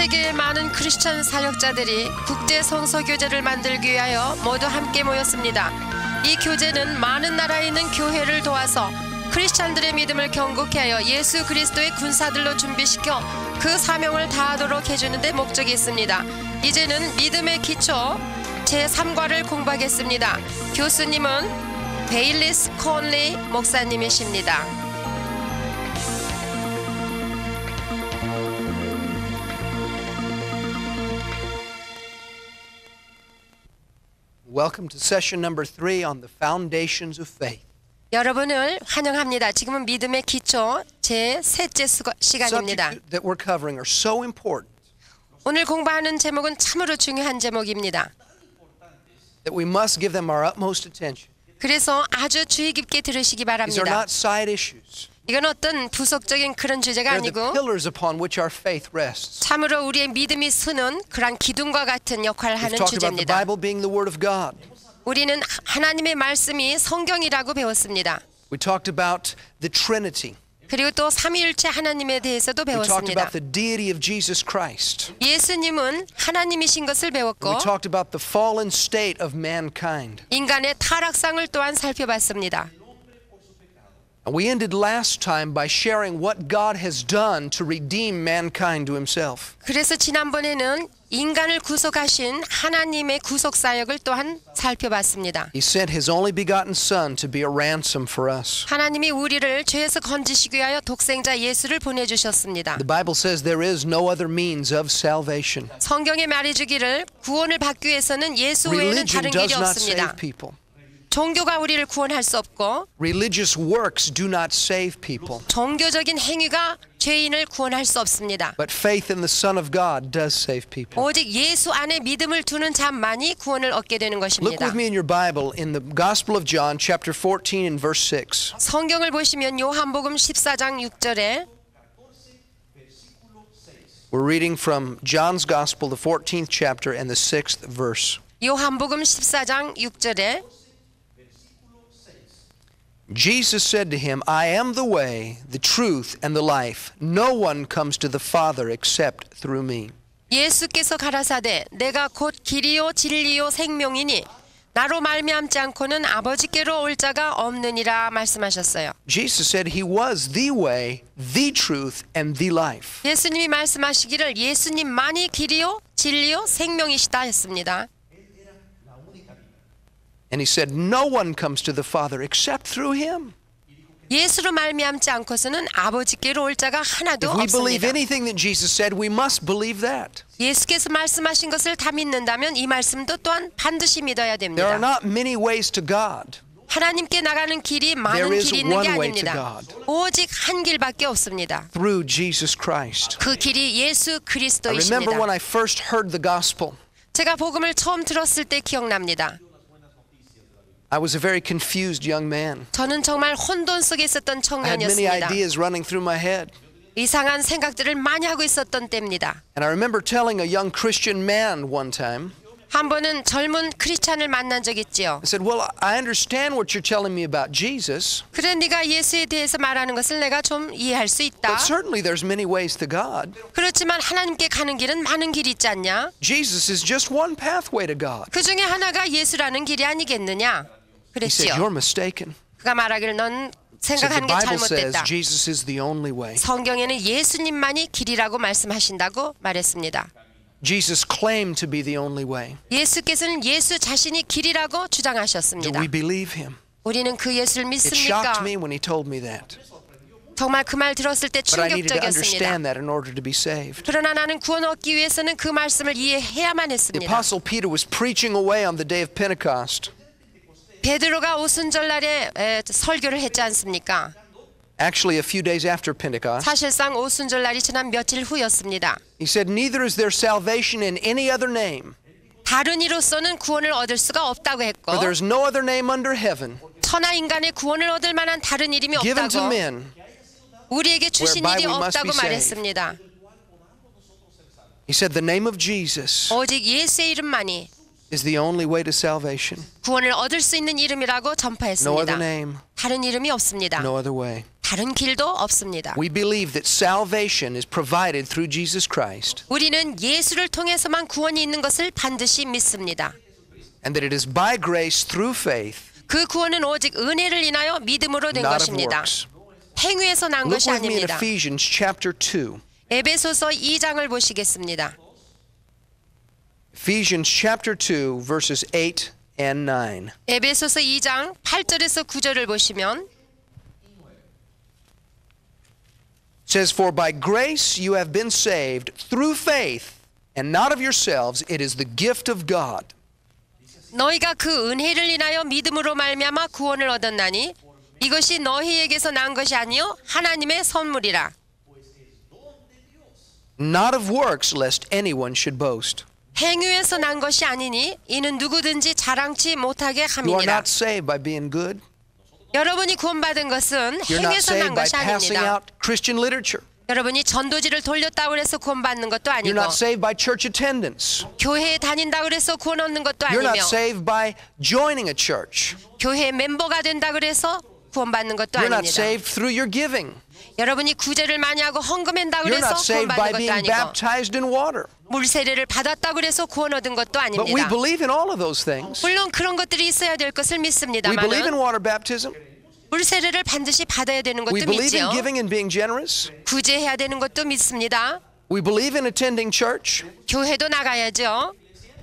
세계의 많은 크리스천 사역자들이 국제 성서 교제를 만들기 위하여 모두 함께 모였습니다. 이 교제는 많은 나라에 있는 교회를 도와서 크리스천들의 믿음을 견고케 하여 예수 그리스도의 군사들로 준비시켜 그 사명을 다하도록 해주는 데 목적이 있습니다. 이제는 믿음의 기초 제3과를 공부하겠습니다. 교수님은 베일리스 콘리 목사님이십니다. Welcome to session number 3 on the foundations of faith. 여러분을 환영합니다. 지금은 믿음의 기초 제3째 시간입니다. Subjects that we're covering are so important 오늘 공부하는 제목은 참으로 중요한 제목입니다. that we must give them our utmost attention. 그래서 아주 주의 깊게 들으시기 These are 바랍니다. not side issues. 이건 어떤 부속적인 그런 주제가 They're the 아니고 pillars upon which our faith rests. 참으로 우리의 믿음이 서는 그런 기둥과 같은 역할을 We've 하는 talked about the 주제입니다. Bible being the Word of God. 우리는 하나님의 말씀이 성경이라고 배웠습니다. We talked about the Trinity. 그리고 또 삼위일체 하나님에 대해서도 We talked 배웠습니다. about the deity of Jesus Christ. 예수님은 하나님이신 것을 We 배웠고 talked about the fallen state of mankind. 인간의 타락상을 또한 살펴봤습니다. And we ended last time by sharing what God has done to redeem mankind to himself. 그래서 지난번에는 인간을 구속하신 하나님의 구속 사역을 또한 살펴봤습니다. He sent his only begotten Son to be a ransom for us. 하나님이 우리를 죄에서 건지시기 위하여 독생자 예수를 보내주셨습니다. The Bible says there is no other means of salvation. 성경에 말해주기를 구원을 받기 위해서는 예수 외에는 Religion 다른 does 길이 not 없습니다. save people. 종교가 우리를 구원할 수 없고 Religious works do not save people. 종교적인 행위가 죄인을 구원할 수 없습니다. But faith in the Son of God does save people. 오직 예수 안에 믿음을 두는 자만이 구원을 얻게 되는 Look 것입니다. with me in your Bible in the Gospel of John chapter 14 and verse 6. 성경을 보시면 요한복음 14장 6절에 We're reading from John's Gospel, the 14th chapter and the 6th verse. 요한복음 14장 6절에 Jesus said to him, I am the way, the truth, and the life. No one comes to the Father except through me. 예수께서 가라사대 내가 곧 길이요 진리요 생명이니 나로 말미암지 않고는 아버지께로 올 자가 없느니라 말씀하셨어요. Jesus said he was the way, the truth, and the life. 예수님이 말씀하시기를 예수님만이 길이요 진리요 생명이시다 했습니다. And he said, no one comes to the Father except through him. 예수로 말미암지 않고서는 아버지께로 올 자가 하나도 If we believe 없습니다. anything that Jesus said, we must believe that. 예수께서 말씀하신 것을 다 믿는다면 이 말씀도 또한 반드시 믿어야 There are 됩니다. not many ways to God. 하나님께 나가는 길이 There 많은 is 길이 있는 게 one way to 아닙니다. God. 오직 한 길밖에 없습니다. Through Jesus Christ. 그 길이 예수 I remember 그리스도이십니다. when I first heard the gospel, 제가 복음을 처음 들었을 때 기억납니다. I was a very confused young man. 저는 정말 혼돈 속에 있었던 I had many 청년이었습니다. ideas running through my head. 이상한 생각들을 많이 하고 있었던 때입니다. And I remember telling a young Christian man one time, 한 번은 젊은 크리스찬을 만난 적 있지요. I said, well, I understand what you're telling me about Jesus, 그래 네가 예수에 대해서 말하는 것을 내가 좀 이해할 수 있다. but certainly there's many ways to God. 그렇지만 하나님께 가는 길은 많은 길이 있지 않냐? Jesus is just one pathway to God. 그 중에 하나가 예수라는 길이 아니겠느냐? He said, 그랬지요. you're mistaken. 그가 말하기를 넌 He said, 생각하는 the 게 Bible says 잘못됐다. Jesus is the only way. 성경에는 예수님만이 길이라고 말씀하신다고 말했습니다. Jesus claimed to be the only way. 예수께서는 예수 자신이 길이라고 Do 주장하셨습니다. we believe him? 우리는 그 예수를 It shocked 믿습니까? me when he told me that. 정말 그 말 들었을 때 But I needed to 충격적이었습니다. understand that in order to be saved. 그러나 나는 구원 얻기 위해서는 그 말씀을 이해해야만 The 했습니다. Apostle Peter was preaching away on the day of Pentecost. 베드로가 오순절날에 설교를 했지 않습니까? Actually, a few days after Pentecost. 사실상 오순절날이 지난 며칠 후였습니다. He said, neither is there salvation in any other name, 다른 이로서는 구원을 얻을 수가 없다고 했고 for there is no other name under heaven 천하 인간의 구원을 얻을 만한 다른 이름이 given to 없다고 men 우리에게 주신 whereby 일이 we must 없다고 be saved. 말했습니다. He said, the name of Jesus 오직 예수의 이름만이 is the only way to salvation. 구원을 얻을 수 있는 이름이라고 No other 전파했습니다. name, 다른 이름이 없습니다. no other way. 다른 길도 없습니다. We believe that salvation is provided through Jesus Christ, 우리는 예수를 통해서만 구원이 있는 것을 반드시 믿습니다. and that it is by grace through faith, 그 구원은 오직 은혜를 인하여 믿음으로 된 not of 것입니다. works. 행위에서 난 Look 것이 with me in 아닙니다. Ephesians chapter 2. 에베소서 2장을 보시겠습니다. Ephesians chapter 2 verses 8 and 9. 에베소서 2장 8절에서 9절을 보시면 Says, "For by grace you have been saved through faith, and not of yourselves, it is the gift of God." 너희가 그 은혜를 인하여 믿음으로 말미암아 구원을 얻었나니 이것이 너희에게서 난 것이 아니요 하나님의 선물이라. Not of works, lest anyone should boast. 행위에서 난 것이 아니니 이는 누구든지 자랑치 못하게 You are 함이니라. not saved by being good. 여러분이 구원받은 것은 You're not 행위에서 난 saved by 것이 passing 아닙니다. out Christian literature. 여러분이 전도지를 돌렸다고 해서 구원받는 것도 You're 아니고 not saved by church attendance. 교회에 다닌다고 해서 구원 얻는 것도 You're not 아니며 saved by joining a church. 교회 멤버가 된다고 해서 구원받는 것도 You're not 아닙니다. saved through your giving. 여러분이 구제를 많이 하고 헌금한다고 You're 해서 not saved by 구원받는 것도 being 아니고 baptized in water. 물세례를 받았다고 해서 구원 얻은 것도 But we 아닙니다. believe in all of those things. 물론 그런 것들이 있어야 될 것을 We believe in 믿습니다만 water baptism. 물세례를 반드시 받아야 되는 We 것도 believe in 믿지요. giving and being generous. 구제해야 되는 것도 믿습니다. We believe in attending church. 교회도 나가야죠.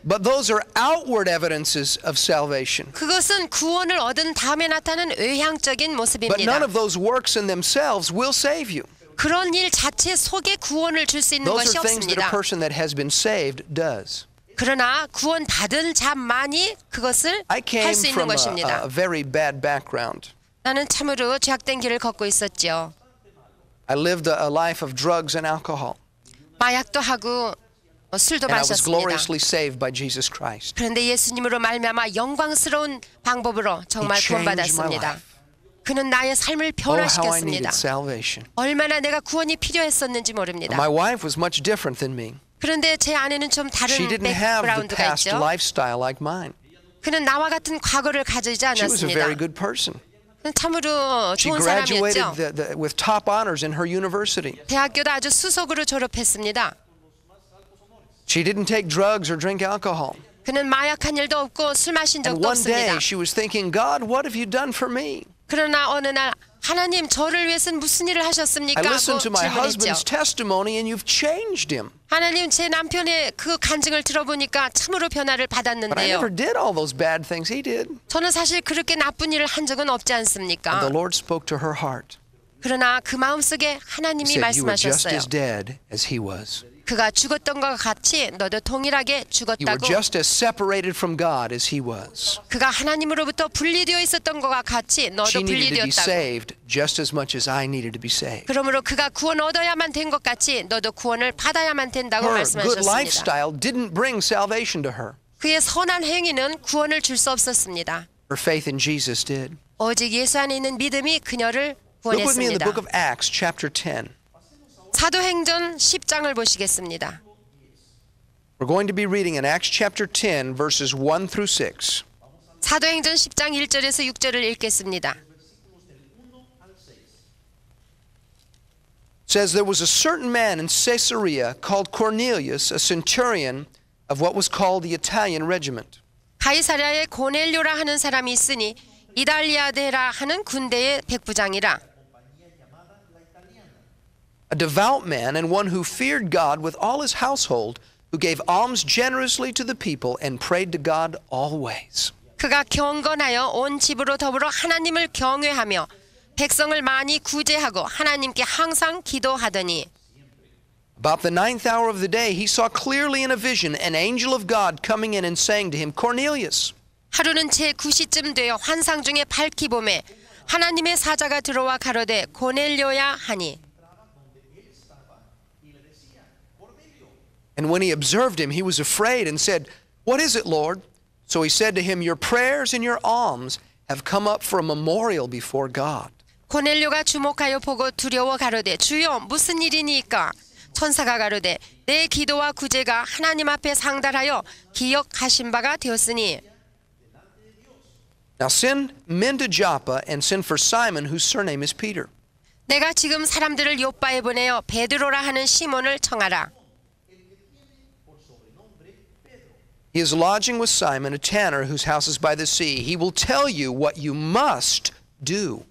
But those are outward evidences of salvation. 그것은 구원을 얻은 다음에 나타나는 외향적인 But 모습입니다. none of those works in themselves will save you. 그런 일 자체 속에 구원을 줄 수 있는 Those 것이 are things that a 없습니다. person that has been saved does. 그러나 구원 받은 자만이 그것을 I came 할 수 있는 from 것입니다. a very bad background. 나는 참으로 죄악된 길을 걷고 있었죠. I lived a life of drugs and alcohol. 마약도 하고 술도 And I was 마셨습니다. gloriously saved by Jesus Christ. 그런데 예수님으로 말미암아 영광스러운 방법으로 정말 He changed my 구원받았습니다. life. 그는 나의 삶을 Oh, how I 변화시켰습니다. needed salvation. 얼마나 내가 구원이 필요했었는지 모릅니다. My wife was much different than me. 그런데 제 아내는 좀 다른 She didn't have the 백그라운드가 past 있죠. lifestyle like mine. 그는 나와 같은 과거를 가지지 She was a 않았습니다. very good person. 그는 참으로 She 좋은 graduated 사람이었죠. with top honors in her university. 대학교도 아주 수석으로 졸업했습니다. She didn't take drugs or drink alcohol. 그는 마약한 일도 없고 술 마신 And 적도 one day 없습니다. she was thinking, God, what have you done for me? 그러나 어느 날 하나님 저를 위해서는 무슨 일을 하셨습니까? I 하고 listened to my husband's 질문했죠. testimony and you've changed him. 하나님 제 남편의 그 간증을 들어보니까 참으로 변화를 But I 받았는데요. never did all those bad things he did. 저는 사실 그렇게 나쁜 일을 한 적은 없지 And 않습니까? the Lord spoke to her heart. 그러나 그 마음속에 He 하나님이 said, you were just 말씀하셨어요. as dead as he was. 그가 죽었던 것과 같이 너도 동일하게 You were 죽었다고. just as separated from God as he was. 그가 하나님으로부터 분리되어 있었던 것과 같이 She 너도 needed to be 분리되었다고. saved just as much as I needed to be saved. 그러므로 그가 구원 얻어야만 된 것 같이 너도 구원을 받아야만 된다고 Her good 말씀하셨습니다. lifestyle didn't bring salvation to her. 그의 선한 행위는 구원을 줄 수 없었습니다. Her faith in Jesus did. 오직 예수 안에 있는 믿음이 그녀를 Look with me in the 구원했습니다. book of Acts, chapter 10. 사도행전 10장을 보시겠습니다. We're going to be reading in Acts chapter 10, verses 1 through 6. 사도행전 10장 1절에서 6절을 읽겠습니다. It says, there was a certain man in Caesarea called Cornelius, a centurion of what was called the Italian regiment. 가이사랴에 고넬료라 하는 사람이 있으니 이달리아데라 하는 군대의 백부장이라. A devout man and one who feared God with all his household, who gave alms generously to the people and prayed to God always. 그가 경건하여 온 집으로 더불어 하나님을 경외하며 백성을 많이 구제하고 하나님께 항상 기도하더니 About the 9th hour of the day, he saw clearly in a vision an angel of God coming in and saying to him, Cornelius. 하루는 제9시쯤 되어 환상 중에 밝히 보매 하나님의 사자가 들어와 가로되 고넬료야 하니 And when he observed him, he was afraid and said, What is it, Lord? So he said to him, Your prayers and your alms have come up for a memorial before God. 고넬료가 주목하여 보고 두려워 가로되 주여 무슨 일이니까 천사가 가로되 내 기도와 구제가 하나님 앞에 상달하여 기억하신 바가 되었으니 Now send men to Joppa and send for Simon, whose surname is Peter. 내가 지금 사람들을 요빠에 보내어 베드로라 하는 시몬을 청하라. He is lodging with Simon, a tanner whose house is by the sea. He will tell you what you must do.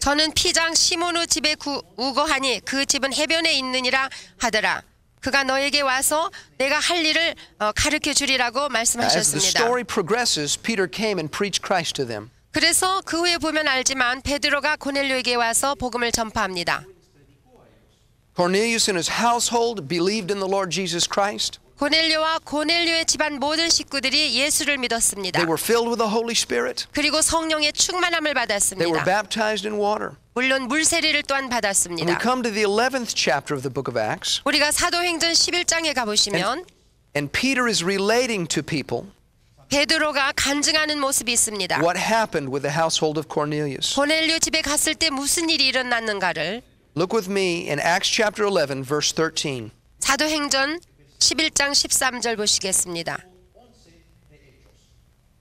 저는 피장 시몬의 집에 우거하니 그 집은 해변에 있느니라 하더라. 그가 너에게 와서 내가 할 일을 가르쳐 주리라고 As the 말씀하셨습니다. story progresses, Peter came and preached Christ to them. 그래서 그 후에 보면 알지만 베드로가 고넬료에게 와서 복음을 전파합니다. Cornelius and his household believed in the Lord Jesus Christ. 고넬료와 고넬료의 집안 모든 식구들이 예수를 믿었습니다. They were filled with the Holy Spirit. 그리고 성령의 충만함을 They were 받았습니다. baptized in water. 물론 물세례를 또한 When we 받았습니다. come to the 11th chapter of the book of Acts, 우리가 사도행전 11장에 가보시면 and Peter is relating to people 베드로가 간증하는 모습이 있습니다. what happened with the household of Cornelius. 고넬료 집에 갔을 때 무슨 일이 일어났는가를 Look with me in Acts chapter 11, verse 13. 사도행전 11장 13절 보시겠습니다.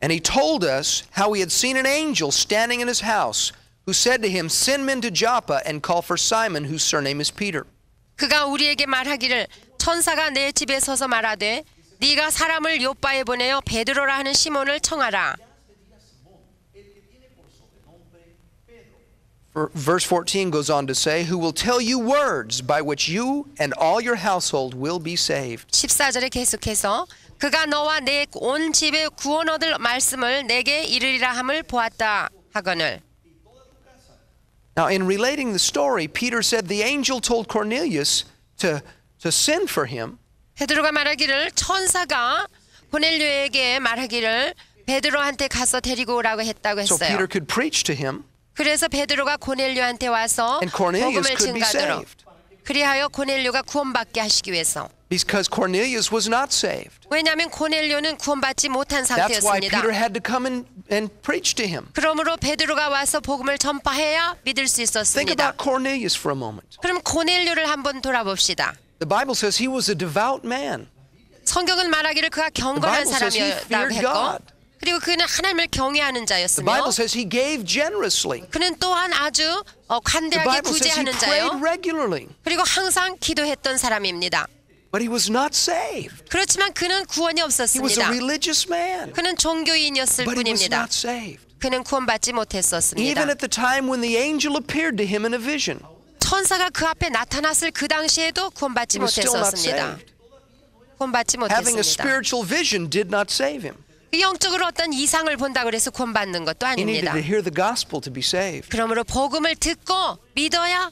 And he told us how he had seen an angel standing in his house, who said to him, Send men to Joppa and call for Simon, whose surname is Peter. 그가 우리에게 말하기를 천사가 내 집에 서서 말하되 네가 사람을 요빠에 보내어 베드로라 하는 시몬을 청하라. Verse 14 goes on to say, Who will tell you words by which you and all your household will be saved. 14절에 계속해서 그가 너와 내 온 집에 구원 얻을 말씀을 내게 이르리라 함을 보았다 하거늘. Now, in relating the story, Peter said the angel told Cornelius to send for him. 베드로가 말하기를 천사가 고넬료에게 말하기를 베드로한테 가서 데리고 오라고 했다고 So Peter 했어요. could preach to him, 그래서 베드로가 고넬료한테 와서 and Cornelius 복음을 could be 증가하도록 saved. 그리하여 고넬료가 구원받게 하시기 위해서. Because Cornelius was not saved. 왜냐하면 고넬료는 구원받지 못한 That's why 상태였습니다. Peter had to come and preach to him. 그러므로 베드로가 와서 복음을 전파해야 믿을 수 Think 있었습니다. about Cornelius for a moment. 그럼 고넬료를 한번 돌아봅시다. The Bible says he was a devout man. 성경은 말하기를 그가 경건한 The Bible says he 사람이었다고 feared 했고 God. 그리고 그는 하나님을 경외하는 The 자였으며 Bible says he gave generously. 그는 또한 아주 The 관대하게 Bible says he 구제하는 prayed 자요. regularly. 그리고 항상 기도했던 사람입니다. But he was not saved. 그렇지만 그는 구원이 He was a 없었습니다. religious man. 그는 종교인이었을 But he was 뿐입니다. not saved. 그는 구원받지 못했었습니다. Even at the time when the angel appeared to him in a vision, 천사가 그 앞에 나타났을 그 당시에도 구원받지 he was still not 못했었습니다. saved. 구원받지 Having a 못했습니다. spiritual vision did not save him. 영적으로 어떤 이상을 본다고 해서 구원받는 것도 He needed 아닙니다. to hear the gospel to be saved. 그러므로 복음을 듣고 믿어야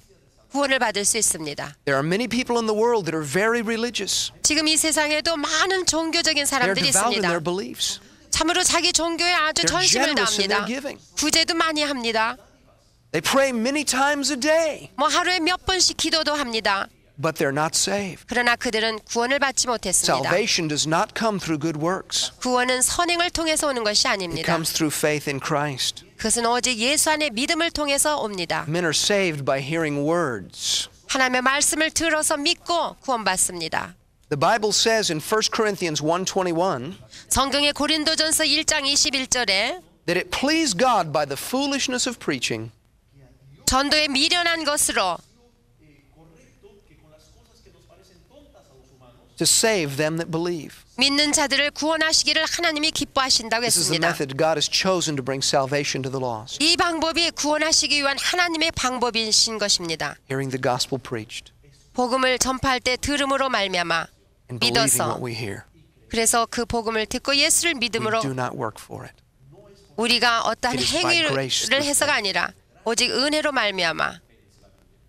구원을 받을 수 있습니다. There are many people in the world that are very religious. 지금 이 세상에도 많은 종교적인 They're 사람들이 devout in 있습니다. their beliefs. 참으로 자기 종교에 아주 They're 전심을 generous in 다합니다. their giving. 구제도 많이 합니다. They pray many times a day, 뭐 하루에 몇 번씩 기도도 합니다. but they're not saved. 그러나 그들은 구원을 받지 못했습니다. Salvation does not come through good works. 구원은 선행을 통해서 오는 것이 It 아닙니다. comes through faith in Christ. 그것은 오직 예수 안에 믿음을 통해서 옵니다. Men are saved by hearing words. 하나님의 말씀을 들어서 믿고 구원받습니다. The Bible says in 1 Corinthians 1:21 성경의 고린도전서 1장 21절에 that it pleased God by the foolishness of preaching 전도에 미련한 것으로 to save them that believe. 믿는 자들을 구원하시기를 하나님이 기뻐하신다고 This is the 했습니다. method God has chosen to bring salvation to the lost. 이 방법이 구원하시기 위한 하나님의 방법이신 것입니다. Hearing the gospel preached 복음을 전파할 때 들음으로 말미암아 and believing 믿어서 what we hear. 그래서 그 복음을 듣고 예수를 We 믿음으로 do not work for it. 우리가 어떠한 It is by 행위를 grace through 해서가 아니라 오직 은혜로 말미암아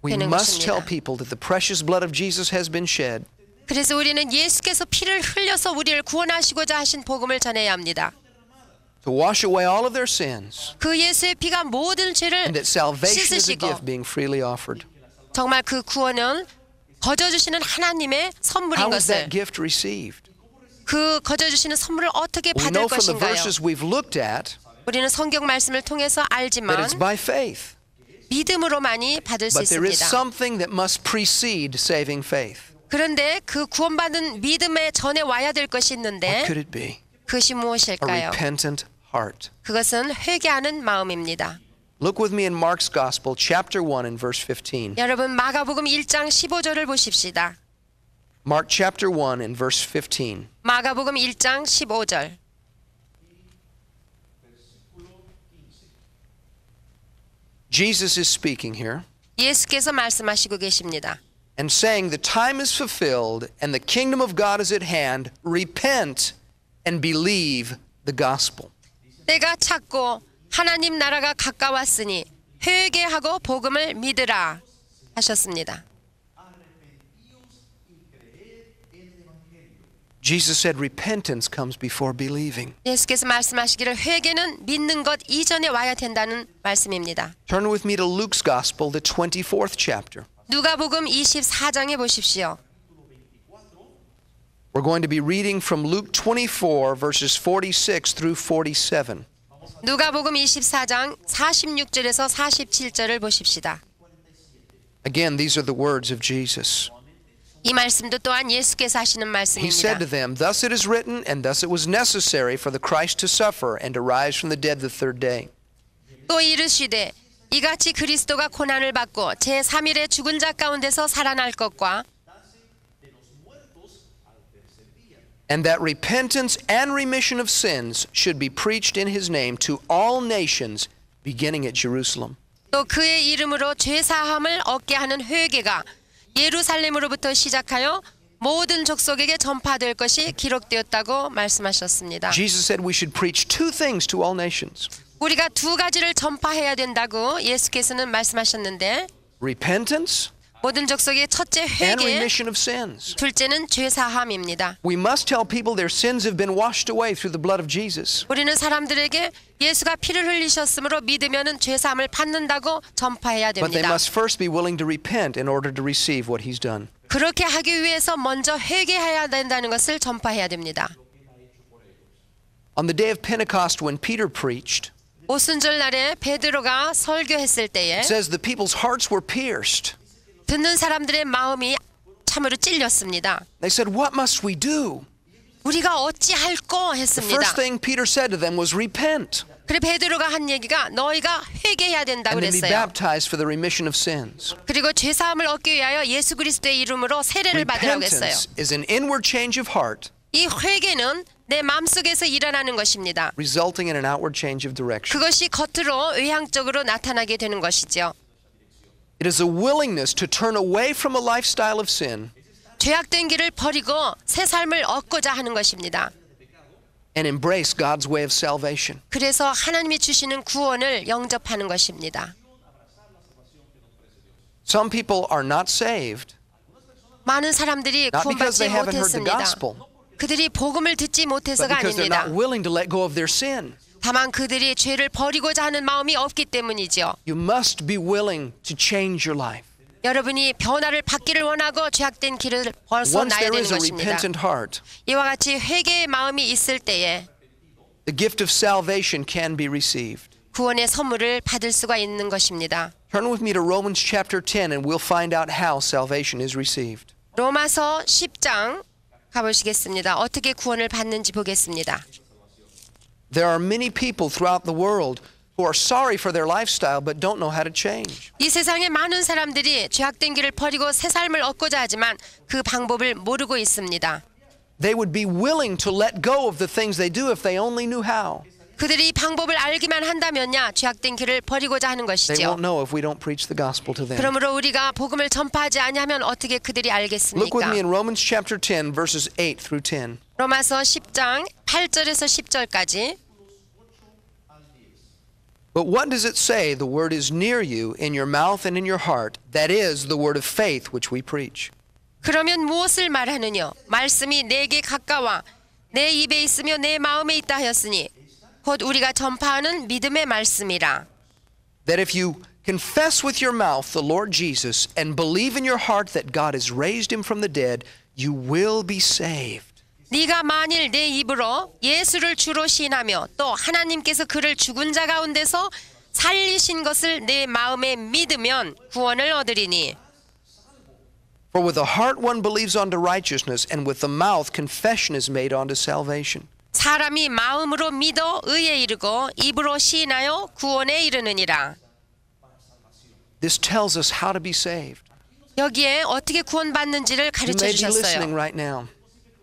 We 되는 must 것입니다. tell people that the precious blood of Jesus has been shed 그래서 우리는 예수께서 피를 흘려서 우리를 구원하시고자 하신 복음을 전해야 합니다. to wash away all of their sins, 그 예수의 피가 모든 죄를 and that salvation is a 씻으시고 gift being freely offered. 정말 그 구원은 거저주시는 하나님의 선물인 How is 것을 that gift received? 그 거저주시는 선물을 어떻게 We 받을 know from the 것인가요? verses we've looked at 우리는 성경 말씀을 통해서 that 알지만 it's by faith. 믿음으로만이 받을 수 But there is 있습니다. something that must precede saving faith. 그런데 그 구원받은 믿음에 전에 와야 될 것이 What 있는데 could it be? 그것이 A 무엇일까요? repentant heart. 그것은 회개하는 마음입니다. Look with me in Mark's Gospel, chapter 1 and verse 15. 여러분 마가복음 1장 15절을 보십시다. Mark chapter 1 and verse 15. 마가복음 1장 15절. Jesus is speaking here 예수께서 말씀하시고 계십니다. and saying the time is fulfilled and the kingdom of God is at hand. Repent and believe the gospel. 때가 찼고 하나님 나라가 가까웠으니 회개하고 복음을 믿으라 하셨습니다. Jesus said repentance comes before believing. 예수께서 말씀하시기를 회개는 믿는 것 이전에 와야 된다는 말씀입니다. Turn with me to Luke's Gospel, the 24th chapter. 누가복음 24장에 보십시오. We're going to be reading from Luke 24, verses 46 through 47. 누가복음 24장 46절에서 47절을 보십시다. Again, these are the words of Jesus. 이 말씀도 또한 예수께서 하시는 He said to 말씀입니다. them, Thus it is written, and thus it was necessary for the Christ to suffer and to rise from the dead the third day. 또 이르시되 이같이 그리스도가 고난을 받고 제3일에 죽은 자 가운데서 살아날 것과 And that repentance and remission of sins should be preached in his name to all nations, beginning at Jerusalem. 또 그의 이름으로 죄사함을 얻게 하는 회개가 예루살렘으로부터 시작하여 모든 족속에게 전파될 것이 기록되었다고 말씀하셨습니다. Jesus said we should preach two things to all nations. 우리가 두 가지를 전파해야 된다고 예수께서는 말씀하셨는데 Repentance 모든 족속의 첫째 and 회개, remission of sins. 둘째는 죄사함입니다. We must tell people their sins have been washed away through the blood of Jesus. 우리는 사람들에게 예수가 피를 흘리셨으므로 믿으면은 죄사함을 받는다고 전파해야 But they 됩니다. must first be willing to repent in order to receive what he's done. 그렇게 하기 위해서 먼저 회개해야 된다는 것을 전파해야 됩니다. On the day of Pentecost when Peter preached, 오순절 날에 베드로가 설교했을 때에 it says the people's hearts were pierced. 듣는 사람들의 마음이 참으로 찔렸습니다. They said, What must we do? 우리가 어찌할꼬 The 했습니다. first thing Peter said to them was repent 그래 베드로가 한 얘기가 너희가 회개해야 된다고 and then be 그랬어요. baptized for the remission of sins. 그리고 죄사함을 얻기 위하여 예수 그리스도의 이름으로 세례를 받으라고 했어요. Repentance is an inward change of heart 이 회개는 내 마음속에서 일어나는 것입니다. resulting in an outward change of direction. 그것이 겉으로 외향적으로 나타나게 되는 것이죠. It is a willingness to turn away from a lifestyle of sin 죄악된 길을 버리고 새 삶을 얻고자 하는 것입니다. and embrace God's way of salvation. 그래서 하나님이 주시는 구원을 영접하는 것입니다. Some people are not saved 많은 사람들이 not because 구원받지 they haven't heard the 못했습니다. gospel, 그들이 복음을 듣지 but 못해서가 because they're 아닙니다. not willing to let go of their sin. 다만 그들이 죄를 버리고자 하는 마음이 없기 때문이죠. You must be willing to change your life. 여러분이 변화를 받기를 원하고 죄악된 길을 Once 벗어나야 there 되는 is a 것입니다. repentant heart, 이와 같이 회개의 마음이 있을 때에 the gift of salvation can be received. 구원의 선물을 받을 수가 있는 것입니다. Turn with me to Romans chapter 10 and we'll find out how salvation is received. 로마서 10장 가보시겠습니다. 어떻게 구원을 받는지 보겠습니다. There are many people throughout the world who are sorry for their lifestyle but don't know how to change. 이 세상에 많은 사람들이 죄악된 길을 버리고 새 삶을 얻고자 하지만 그 방법을 모르고 있습니다. They would be willing to let go of the things they do if they only knew how. 그들이 이 방법을 알기만 한다면야 죄악된 길을 버리고자 하는 They 것이죠. won't know if we don't preach the gospel to them. 그러므로 우리가 복음을 전파하지 아니하면 어떻게 그들이 Look with 알겠습니까? me in Romans chapter 10 verses 8 through 10. 로마서 10장 8절에서 10절까지 But what does it say? The word is near you, in your mouth and in your heart. That is the word of faith which we preach. 그러면 무엇을 말하느냐? 말씀이 내게 가까워 내 입에 있으며 내 마음에 있다 하였으니 곧 우리가 전파하는 믿음의 말씀이라. That if you confess with your mouth the Lord Jesus and believe in your heart that God has raised him from the dead, you will be saved. 네가 만일 내 입으로 예수를 주로 시인하며 또 하나님께서 그를 죽은 자 가운데서 살리신 것을 내 마음에 믿으면 구원을 얻으리니. For with the heart one believes unto righteousness, and with the mouth confession is made unto salvation. 사람이 마음으로 믿어 의에 이르고 입으로 시인하여 구원에 이르느니라. This tells us how to be saved. 여기에 어떻게 구원받는지를 You 가르쳐 may be listening 주셨어요. right now.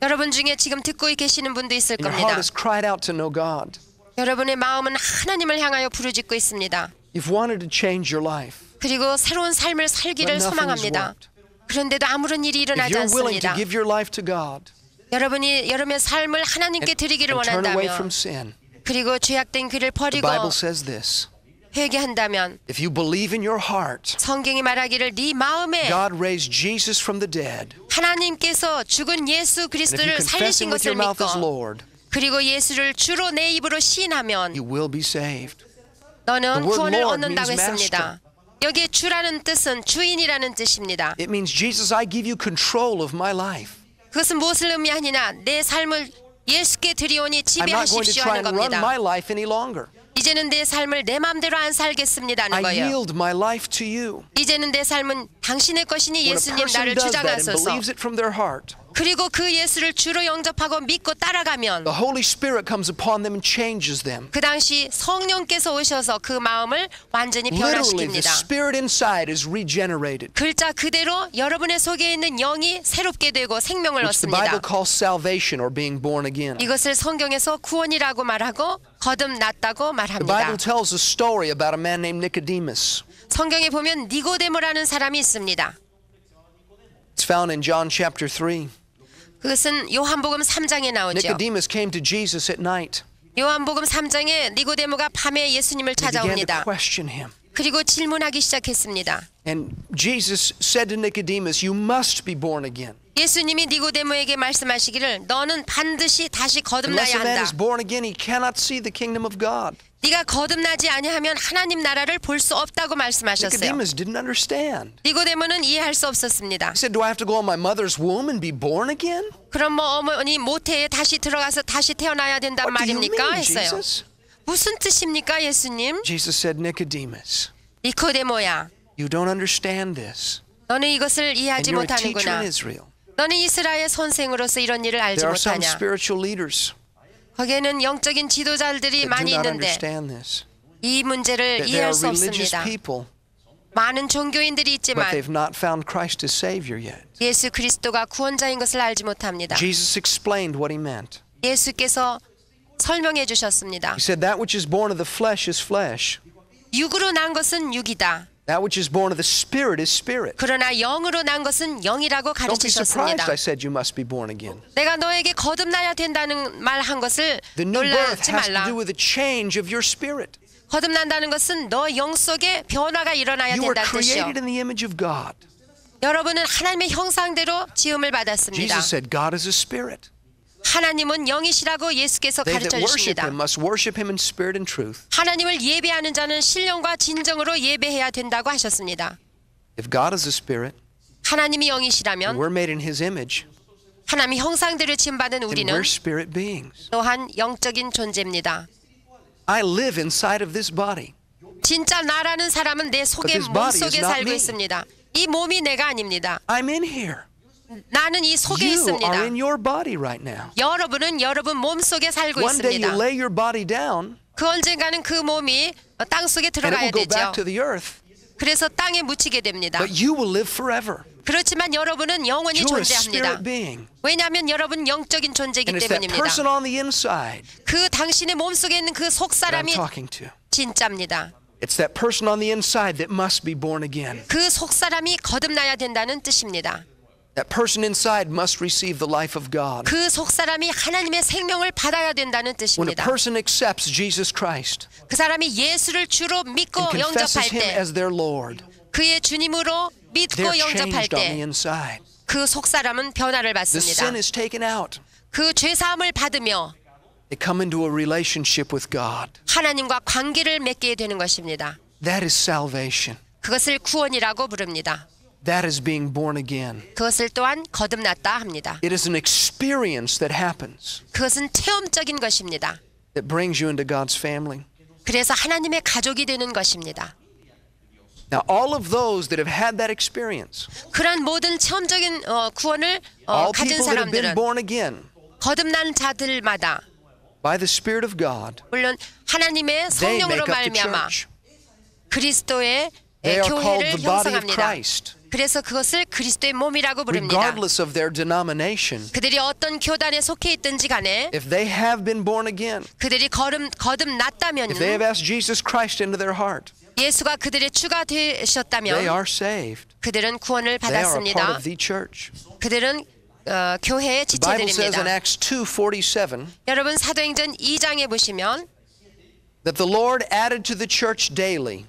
여러분 중에 지금 듣고 계시는 분도 있을 And your 겁니다. heart has cried out to know God. 여러분의 마음은 하나님을 향하여 부르짖고 있습니다. You've wanted to change your life. 그리고 새로운 삶을 살기를 But nothing has 소망합니다. worked. 그런데도 아무런 일이 If 일어나지 you're willing to 않습니다. give your life to God 여러분이 여러분의 삶을 하나님께 드리기를 and turn away from 원한다면 sin, 그리고 죄악된 길을 the 버리고 Bible says this. 회개한다면 If you believe in your heart, 성경이 말하기를 네 마음에 God raised Jesus from the dead, 하나님께서 죽은 예수 and if you 그리스도를 confess 살리신 Him with 것을 your mouth as 믿고 Lord, 그리고 예수를 주로 내 입으로 시인하면 you will be saved. 너는 The word 구원을 Lord 얻는다고 means 했습니다. 여기에 주라는 뜻은 주인이라는 뜻입니다. It means, Jesus, I give you control of my life. 그것은 무엇을 의미하느냐? 내 삶을 예수께 드리오니 I'm not going to 지배하십시오 try 하는 and run 겁니다. my life any longer. 이제는 내 삶을 내 마음대로 안 살겠습니다 하는 I 거예요. yield my life to you. 이제는 내 삶은 당신의 것이니 When a 예수님 person 나를 does that and 주장하소서. believes it from their heart, 그리고 그 예수를 주로 영접하고 믿고 따라가면 the Holy Spirit comes upon them and changes them. 그 당시 성령께서 오셔서 그 마음을 완전히 Literally, the 변화시킵니다. spirit inside is regenerated, 글자 그대로 여러분의 속에 있는 영이 새롭게 되고 생명을 which the Bible 얻습니다. calls salvation or being born again. 이것을 성경에서 구원이라고 말하고 거듭났다고 The 말합니다. Bible tells a story about a man named Nicodemus. 성경에 보면 니고데모라는 사람이 있습니다. It's found in John chapter 3. 그것은 요한복음 3장에 나오죠. Nicodemus came to Jesus at night. 요한복음 3장에 니고데모가 밤에 예수님을 He began to 찾아옵니다. question him. 그리고 질문하기 시작했습니다. And Jesus said to Nicodemus, you must be born again. 예수님이 니고데모에게 말씀하시기를 너는 반드시 다시 Unless 거듭나야 a man 한다. is born again, he cannot see the kingdom of God. 네가 거듭나지 아니하면 하나님 나라를 볼 수 없다고 말씀하셨어요. Nicodemus didn't understand. 니고데모는 이해할 수 없었습니다. He said, do I have to go on my mother's womb and be born again? 그럼 뭐 어머니 모태에 다시 들어가서 다시 태어나야 된단 What do you 말입니까? mean, 했어요. Jesus? 무슨 뜻입니까, 예수님? Jesus said, Nicodemus, 니코데모야, you don't understand this. 너는 이것을 And 이해하지 you're a teacher 못하는구나. in Israel. 너는 이스라엘 선생으로서 이런 일을 알지 There are some 못하냐. spiritual leaders 거기에는 영적인 지도자들이 that do 많이 not 있는데 understand this. 이 문제를 That they 이해할 are 수 religious 없습니다. people, 많은 종교인들이 but 있지만 they've not found Christ as Savior yet. 예수 그리스도가 구원자인 것을 알지 못합니다. Jesus explained what he meant. 예수께서 설명해 주셨습니다. He said, that which is born of the flesh is flesh. 육으로 난 것은 육이다. That which is born of the Spirit is spirit. 그러나 영으로 난 것은 영이라고 Don't be surprised 가르치셨습니다. I said you must be born again. 내가 너에게 거듭나야 된다는 말 한 것을 The new birth 놀라지 has to 말라. do with the change of your spirit. 거듭난다는 것은 너 영 속에 변화가 일어나야 You were 된다는 뜻이요. created in the image of God. 여러분은 하나님의 형상대로 지음을 받았습니다. Jesus said, God is a spirit. 하나님은 영이시라고 예수께서 They that 가르쳐 worship 주십니다. him must worship him in spirit and truth. 하나님을 예배하는 자는 신령과 진정으로 예배해야 된다고 하셨습니다. If God is a spirit, 하나님이 and 영이시라면 we're made in his image, 하나님의 형상대로 지음받은 then 우리는 we're spirit beings. 또한 영적인 존재입니다. I live inside of this body. 진짜 나라는 사람은 내 속에 But this 몸 body is 속에 not 살고 me. 있습니다. 이 몸이 내가 아닙니다. I'm in here. 나는 이 속에 You 있습니다. are in your body right now. 여러분은 여러분 몸 속에 살고 One day you 있습니다. lay your body down 그 언젠가는 그 몸이 땅 속에 and it 들어가야 will go 되죠. back to the earth. 그래서 땅에 묻히게 됩니다. But you will live forever. 그렇지만 여러분은 영원히 You're a 존재합니다. spirit being. 왜냐하면 여러분 영적인 존재이기 And it's that 때문입니다. person on the inside 그 당신의 몸 속에 있는 그 속 that I'm 사람이 talking to. 진짜입니다. It's that person on the inside that must be born again. 그 속 사람이 거듭나야 된다는 뜻입니다. That person inside must receive the life of God. 그 속 사람이 하나님의 생명을 받아야 된다는 When a 뜻입니다. person accepts Jesus Christ 그 사람이 예수를 주로 믿고 and confesses 영접할 him 때, as their Lord, 그의 주님으로 they're 믿고 영접할 changed on the 때, inside. 그 속 사람은 변화를 The 받습니다. sin is taken out. 그 죄 사함을 받으며 They come into a relationship with God. 하나님과 관계를 맺게 되는 것입니다. That is salvation. 그것을 구원이라고 부릅니다. That is being born again. 그것을 또한 거듭났다 합니다. It is an experience that happens 그것은 체험적인 것입니다. that brings you into God's family. 그래서 하나님의 가족이 되는 것입니다. Now, all of those that have had that experience, 그런 모든 체험적인 구원을 all 가진 people that have been 사람들은 born again 거듭난 자들마다 by the Spirit of God, 물론 하나님의 they 성령으로 make up the 말미암아 church. 그리스도의 They are called 교회를 the body of 형성합니다. Christ, 그래서 그것을 그리스도의 몸이라고 부릅니다. regardless of their denomination. 그들이 어떤 교단에 속해 있든지 간에 If they have been born again, 그들이 거듭났다면 if they have asked Jesus Christ into their heart, 예수가 그들의 주가 they 되셨다면 are saved. 그들은 구원을 They are a part 받았습니다. of the church. 그들은 교회의 The Bible says in 지체들입니다. Acts 2:47 여러분 사도행전 2장에 보시면 that the Lord added to the church daily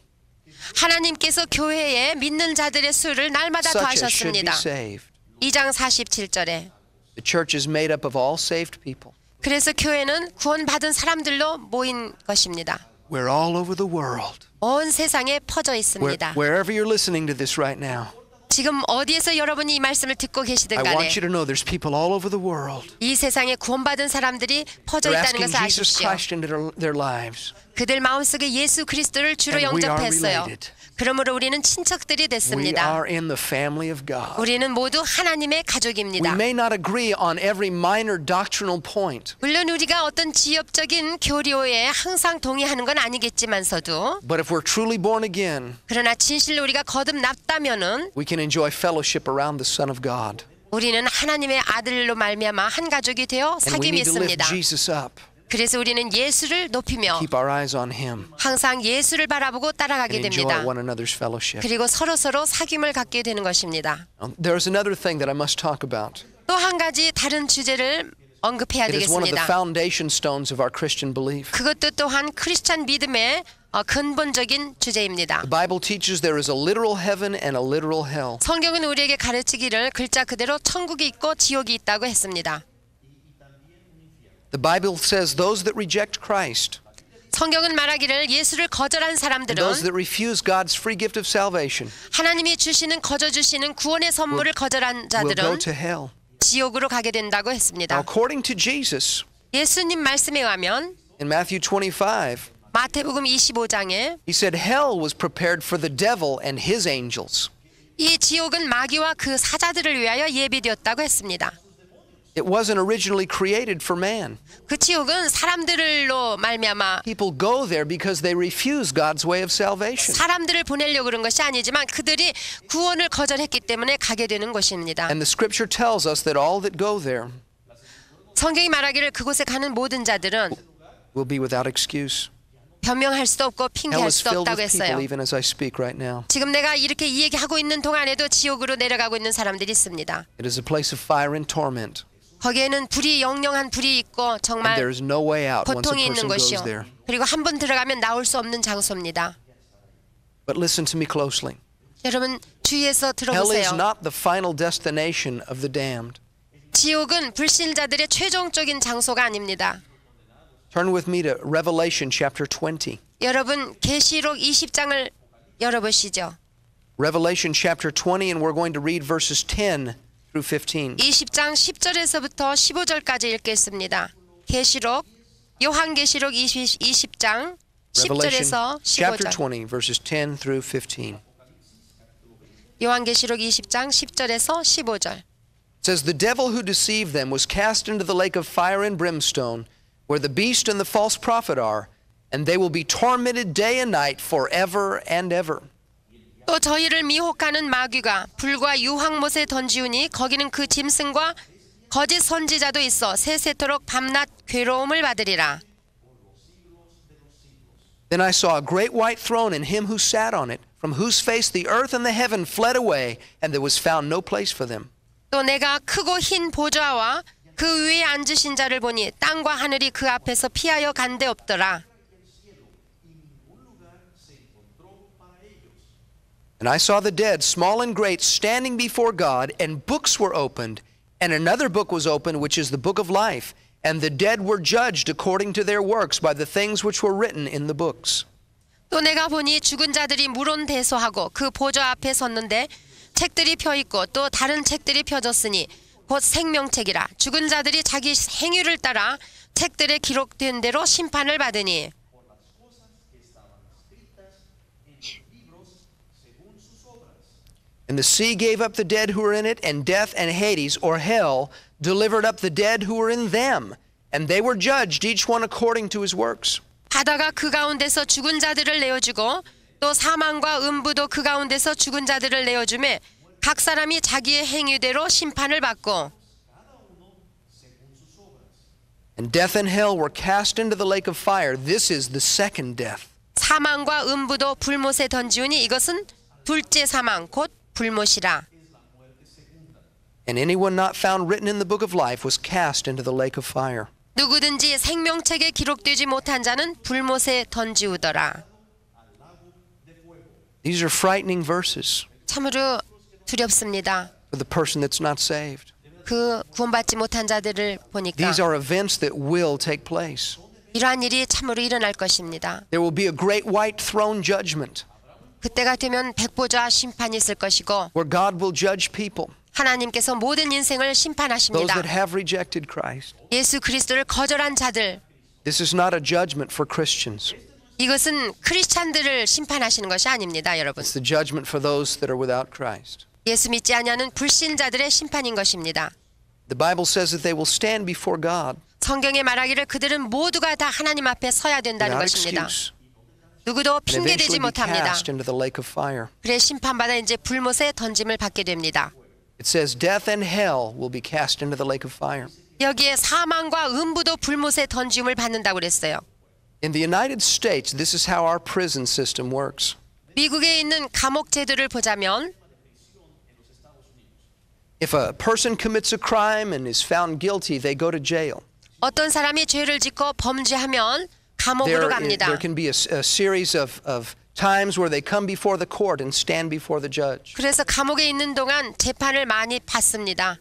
하나님께서 교회에 믿는 자들의 수를 날마다 such as should be 더하셨습니다. saved. 2장 47절에 The church is made up of all saved people. 그래서 교회는 구원받은 사람들로 모인 것입니다. We're all over the world. 온 세상에 퍼져 있습니다. Wherever you're listening to this right now, 지금 어디에서 여러분이 이 말씀을 듣고 계시든 I 간에 want you to know there's people all over the world. 이 세상에 구원받은 사람들이 퍼져 They're 있다는 asking 것을 Jesus 아십시오. Christ into their lives. 그들 마음속에 예수 그리스도를 주로 And we are 영접했어요. related. 그러므로 우리는 친척들이 We 됐습니다. are in the family of God. 우리는 모두 하나님의 We 가족입니다. may not agree on every minor doctrinal point, 물론 우리가 어떤 지엽적인 교리에 항상 동의하는 건 아니겠지만서도 but if we're truly born again, 그러나 진실로 우리가 거듭났다면은 we can enjoy fellowship around the Son of God. 우리는 하나님의 아들로 말미암아 한 가족이 되어 And we 사귐이 need to lift 있습니다. Jesus up, 그래서 우리는 예수를 높이며 keep our eyes on Him, 항상 예수를 바라보고 and 따라가게 enjoy 됩니다. one another's fellowship. 그리고 서로서로 사귐을 갖게 되는 것입니다. There's another thing that I must talk about. 또 한 가지 다른 주제를 언급해야 It is one of the 되겠습니다. foundation stones of our Christian belief. 그것도 또한 크리스찬 믿음의 근본적인 주제입니다. The Bible teaches there is a literal heaven and a literal hell. 성경은 우리에게 가르치기를 글자 그대로 천국이 있고 지옥이 있다고 했습니다. The Bible says those that reject Christ, 성경은 말하기를 예수를 거절한 and 사람들은 those that refuse God's free gift of salvation 하나님이 주시는 거저 주시는 구원의 선물을 거절한 will go 자들은 to hell. 지옥으로 가게 된다고 Now, 했습니다. according to Jesus, 예수님 말씀에 의하면 in Matthew 25, 마태복음 25장에 He said hell was prepared for the devil and his angels. 이 지옥은 마귀와 그 사자들을 위하여 예비되었다고 했습니다. It wasn't originally created for man. 그 지옥은 사람들로 말미암아 People go there because they refuse God's way of salvation. 사람들을 보내려고 그런 것이 아니지만 그들이 구원을 거절했기 때문에 가게 되는 것입니다. And the scripture tells us that all that go there 성경이 말하기를 그곳에 가는 모든 자들은 will be without excuse. 변명할 수도 없고 Hell 핑계할 is 수도 filled 없다고 with people 했어요. even as I speak right now. 지금 내가 이렇게 이 얘기하고 있는 동안에도 지옥으로 내려가고 있는 사람들이 있습니다. It is a place of fire and torment, 거기에는 불이 영영한 불이 있고 and 정말 there is no way out once a 고통이 있는 person goes 것이요. there. 그리고 한 번 들어가면 나올 수 없는 장소입니다. But listen to me closely. 여러분 주의해서 Hell is 들어보세요. not the final destination of the damned. 지옥은 불신자들의 최종적인 장소가 아닙니다. Turn with me to Revelation chapter 20. 여러분 계시록 20장을 열어보시죠. Revelation chapter 20, and we're going to read verses 10 through 15. 20장 10절에서부터 15절까지 읽겠습니다. 계시록 요한계시록 20장 Revelation 10절에서 chapter 15절. 20, verses 10 through 15. 요한계시록 20장 10절에서 15절. It says, The devil who deceived them was cast into the lake of fire and brimstone, where the beast and the false prophet are, and they will be tormented day and night forever and ever. 또 저희를 미혹하는 마귀가 불과 유황못에 던지우니 거기는 그 짐승과 거짓 선지자도 있어 세세토록 밤낮 괴로움을 받으리라. Then I saw a great white throne and him who sat on it, from whose face the earth and the heaven fled away, and there was found no place for them. 또 내가 크고 흰 보좌와 그 위에 앉으신 자를 보니 땅과 하늘이 그 앞에서 피하여 간 데 없더라. And I saw the dead, small and great, standing before God, and books were opened. And another book was opened, which is the book of life. And the dead were judged according to their works by the things which were written in the books. 또 내가 보니 죽은 자들이 물론대소하고 그 보좌 앞에 섰는데 책들이 펴 있고 또 다른 책들이 펴졌으니 곧 생명책이라. 죽은 자들이 자기 행위를 따라 책들에 기록된 대로 심판을 받으니. And the sea gave up the dead who were in it, and death and Hades, or hell, delivered up the dead who were in them. And they were judged, each one according to his works. 바다가 그 가운데서 죽은 자들을 내어주고 또 사망과 음부도 그 가운데서 죽은 자들을 내어주매 각 사람이 자기의 행위대로 심판을 받고 And death and hell were cast into the lake of fire. This is the second death. 사망과 음부도 불못에 던지우니 이것은 둘째 사망 곧 불못이라. And anyone not found written in the book of life was cast into the lake of fire. 누구든지 생명책에 기록되지 못한 자는 불못에 던지우더라. These are frightening verses 참으로 두렵습니다. for the person that's not saved. 그 구원받지 못한 자들을 보니까 These are events that will take place. 이러한 일이 참으로 일어날 것입니다. There will be a great white throne judgment 그때가 되면 백보좌 심판이 있을 것이고 where God will judge people, 하나님께서 모든 인생을 those 심판하십니다. that have rejected Christ. 예수 그리스도를 거절한 자들, This is not a judgment for Christians. 이것은 크리스찬들을 심판하시는 것이 아닙니다, 여러분. It's the judgment for those that are without Christ. 예수 믿지 아니하는 불신자들의 심판인 것입니다. The Bible says that they will stand before God 성경에 말하기를 그들은 모두가 다 하나님 앞에 서야 된다는 without 것입니다. excuse 누구도 and 핑계대지 eventually be 못합니다. cast into the lake of fire. 그래 심판받아 이제 불못에 던짐을 받게 됩니다. It says death and hell will be cast into the lake of fire. 여기에 사망과 음부도 불못에 던짐을 받는다고 그랬어요. In the United States, this is how our prison system works. 미국에 있는 감옥 제도를 보자면 If a person commits a crime and is found guilty, they go to jail. 어떤 사람이 죄를 짓고 범죄하면 감옥으로 갑니다. There can be a series of times where they come before the court and stand before the judge. 그래서 감옥에 있는 동안 재판을 많이 받습니다.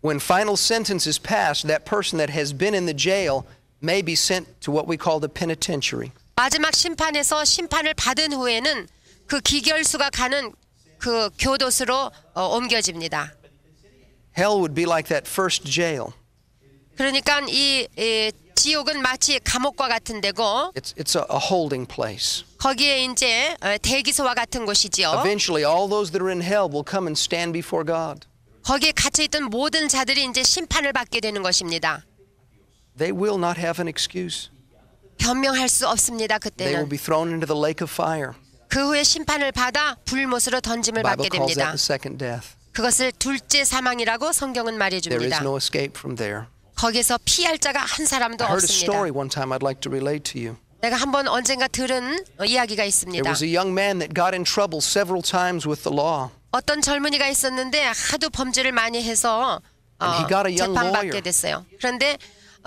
When final sentence is passed, that person that has been in the jail may be sent to what we call the penitentiary. 마지막 심판에서 심판을 받은 후에는 그 기결수가 가는 그 교도소로 옮겨집니다. Hell would be like that first jail. 그러니까 이 지옥은 마치 감옥과 같은 데고 It's a holding place. 거기에 이제 대기소와 같은 곳이지요. Eventually, all those that are in hell will come and stand before God. 거기에 갇혀있던 모든 자들이 이제 심판을 받게 되는 것입니다. They will not have an excuse. 변명할 수 없습니다. They will 그때는. be thrown into the lake of fire. 그 후에 심판을 받아 불못으로 던짐을 The Bible 받게 calls that 됩니다. the second death. 그것을 둘째 사망이라고 성경은 There is 말해줍니다. no escape from there. 거기서 피할 자가 한 사람도 I heard a 없습니다. story one time I'd like to relate to you. 내가 한번 언젠가 들은 이야기가 There 있습니다. was a young man that got in trouble several times with the law. 어떤 젊은이가 있었는데 하도 범죄를 많이 해서 And he got a young 재판받게 lawyer. 됐어요. 그런데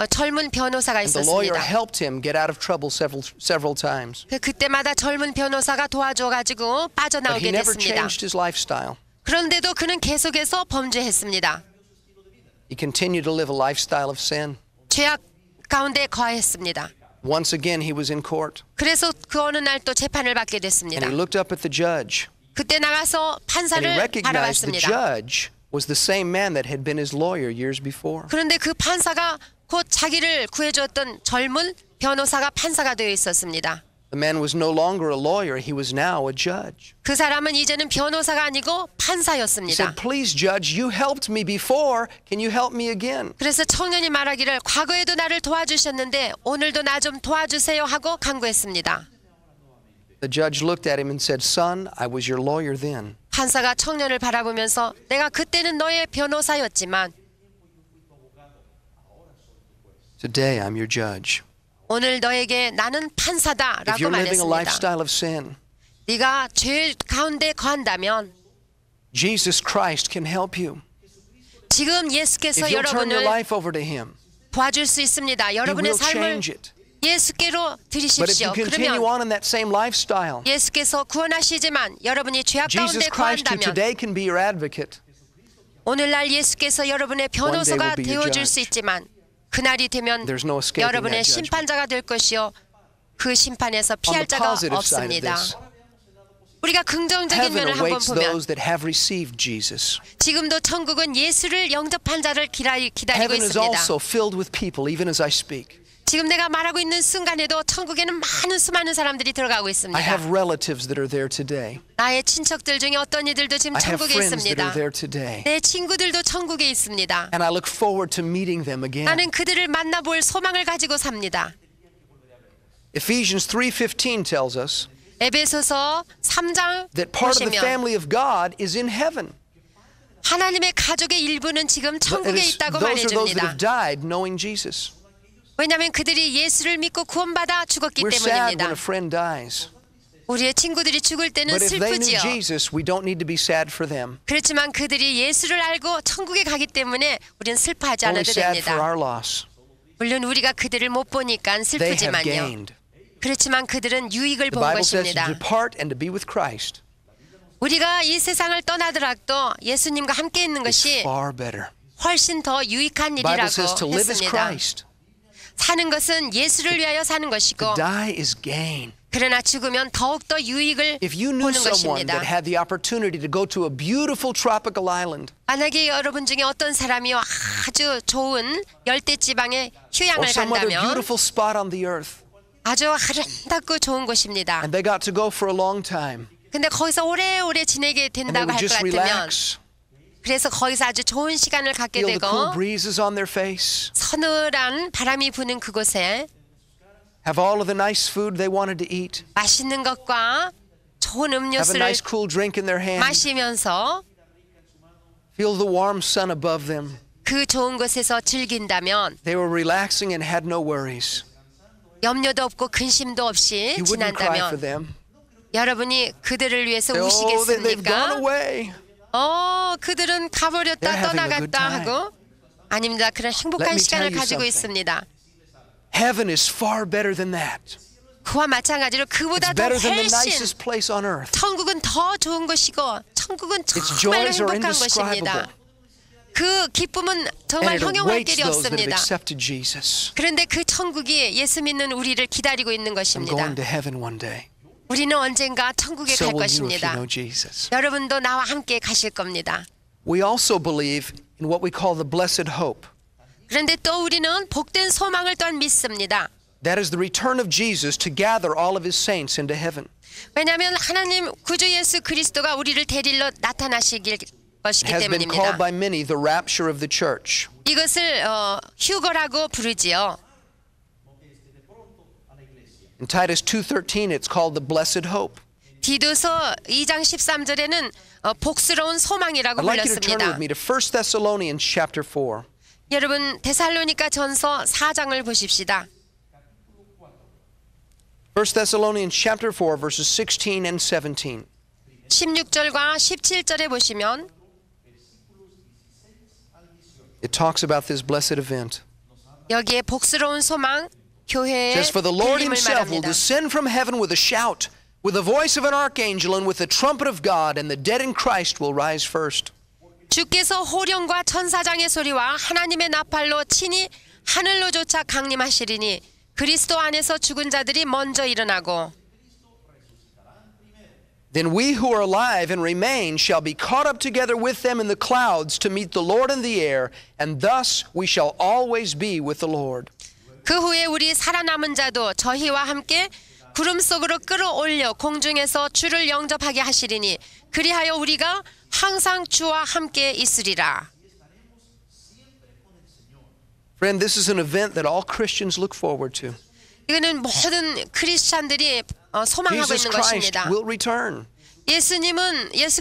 젊은 변호사가 And the lawyer 있었습니다. helped him get out of trouble several times. 그때마다 젊은 변호사가 도와줘가지고 But he 빠져나오게 never 됐습니다. changed his lifestyle. 그런데도 그는 계속해서 범죄했습니다. He continued to live a lifestyle of sin. 죄악 가운데 거했습니다. Once again, he was in court. 그래서 그 어느 날 또 재판을 받게 And 됐습니다. he looked up at the judge. 그때 나가서 And he 판사를 recognized the 바라봤습니다. judge was the same man that had been his lawyer years before. 그런데 그 판사가 곧 자기를 구해줬던 젊은 변호사가 판사가 되어 있었습니다. The man was no longer a lawyer. He was now a judge. 그 사람은 이제는 변호사가 아니고 He 판사였습니다. said, please, judge, you helped me before. Can you help me again? 그래서 청년이 말하기를 과거에도 나를 도와주셨는데 오늘도 나 좀 도와주세요 하고 간구했습니다. The judge looked at him and said, son, I was your lawyer then. 판사가 청년을 바라보면서 내가 그때는 너의 변호사였지만 Today, I'm your judge. 오늘 너에게 나는 If 판사다라고 you're living a 말했습니다. lifestyle of sin, 네가 죄 가운데 거한다면 Jesus Christ can help you. 지금 If 예수께서 you'll turn your 여러분을 life over to Him, 도와줄 수 있습니다. He 여러분의 will 삶을 change it. 예수께로 But if 드리십시오. you continue 그러면 on in that same lifestyle, 예수께서 구원하시지만 여러분이 죄악 가운데 Jesus Christ, who 거한다면 today can be your advocate, 오늘날 예수께서 여러분의 변호사가 One day will be your 되어줄 수 judge. 있지만 그날이 되면 There's no escaping 여러분의 that judgment. 심판자가 될 것이요 그 심판에서 On 피할 the 자가 positive side of 없습니다. this, 우리가 긍정적인 heaven 면을 한번 awaits 보면 those that have received Jesus. 지금도 천국은 예수를 영접한 자를 기다리고 Heaven is 있습니다. also filled with people, even as I speak. 지금 내가 말하고 있는 순간에도 천국에는 많은 수많은 사람들이 들어가고 I 있습니다. have relatives that are there today. 나의 친척들 중에 어떤 이들도 지금 I have 천국에 friends that are 있습니다. there today. 내 친구들도 천국에 있습니다. And I look forward to meeting them again. 나는 그들을 만나볼 소망을 가지고 삽니다. Ephesians 3:15 tells us 에베소서 3장 that part of the 보시면 family of God is in heaven. 하나님의 가족의 일부는 지금 It 천국에 is, 있다고 those are those that 말해줍니다. have died knowing Jesus. 왜냐하면 그들이 예수를 믿고 구원받아 죽었기 We're sad when 때문입니다. a friend dies. 우리의 친구들이 죽을 때는 But if they knew 슬프지요. Jesus, we don't need to be sad for them. 그렇지만 그들이 예수를 알고 천국에 가기 때문에 우리는 슬퍼하지 Only 않아도 sad for 됩니다. our loss. 물론 우리가 그들을 못 보니까 They have 슬프지만요. gained. 그렇지만 그들은 유익을 The 본 Bible says to 것입니다. depart and to be with Christ. 우리가 이 세상을 떠나더라도 예수님과 함께 있는 It's 것이 far better. 훨씬 더 유익한 The Bible 일이라고 says to live as 했습니다. Christ. 사는 것은 예수를 위하여 사는 것이고 To die is gain. 그러나 죽으면 더욱더 유익을 If you knew 보는 someone 것입니다. that had the opportunity to go to a beautiful tropical island, 만약에 여러분 중에 어떤 사람이 아주 좋은 열대지방에 or 휴양을 some other 간다면 beautiful spot on the earth, 아주 아름답고 좋은 곳입니다. and they got to go for a long time, 근데 거기서 오래오래 지내게 and they 된다고 would 할 것 just 같으면 relax, 그래서 거기서 아주 좋은 시간을 갖게 feel the cool 되고 breezes on their face, 서늘한 바람이 부는 그곳에 have all of the nice food they wanted to eat, 맛있는 것과 좋은 have a 음료수를 nice cool drink in their hand, 마시면서 feel the warm sun above them. 그 좋은 곳에서 즐긴다면 They were relaxing and had no worries. 염려도 없고 근심도 없이 You wouldn't cry for 지난다면 them. 여러분이 그들을 위해서 Say, oh, they've gone 우시겠습니까? away. 그들은 They're 가버렸다 having a good 떠나갔다 time. 하고 아닙니다. 그런 Let 행복한 me 시간을 tell you 가지고 something. 있습니다. Heaven is far better than that. 그와 마찬가지로 그보다 It's 더 better than the 훨씬 nicest place on earth. 천국은 더 좋은 것이고 천국은 Its 정말로 joys are 행복한 indescribable. 것입니다. 그 기쁨은 정말 And it 형용할 awaits 길이 those that have 없습니다. accepted Jesus. 그런데 그 천국이 예수 믿는 우리를 기다리고 있는 I'm 것입니다. going to heaven one day. 우리는 언젠가 천국에 So 갈 will you if you 것입니다. know Jesus. 여러분도 나와 함께 가실 겁니다. We also believe in what we call the blessed hope. 그런데 또 우리는 복된 소망을 또한 믿습니다. That is the return of Jesus to gather all of his saints into heaven. 왜냐하면 하나님 구주 예수 그리스도가 우리를 데리러 나타나시길 것이기 It has been 때문입니다. called by many the rapture of the church. 이것을 휴거라고 부르지요. In Titus 2:13 it's called the blessed hope. 디도서 2장 13절에는 복스러운 소망이라고 I'd like you to turn 불렀습니다. with me to 1 Thessalonians chapter 4. 여러분 데살로니가 전서 4장을 보십시다. 1 Thessalonians chapter 4 verses 16 and 17. 16절과 17절에 보시면 It talks about this blessed event. 여기에 복스러운 소망 교회의 It says, For the Lord 빌림을 himself will 말합니다. descend from heaven with a shout, with the voice of an archangel, and with the trumpet of God, and the dead in Christ will rise first. 주께서 호령과 천사장의 소리와 하나님의 나팔로 친히 하늘로 쫓아 강림하시리니 그리스도 안에서 죽은 자들이 먼저 일어나고 Then we who are alive and remain shall be caught up together with them in the clouds to meet the Lord in the air, and thus we shall always be with the Lord. 그 후에 우리 살아남은 자도 저희와 함께 구름 속으로 끌어올려 공중에서 주를 영접하게 하시리니 그리하여 우리가 항상 주와 함께 있으리라. Friend, this is an event that all Christians look forward to. 이거는 모든 크리스찬들이 소망하고 Jesus 있는 Christ 것입니다. will return. 예수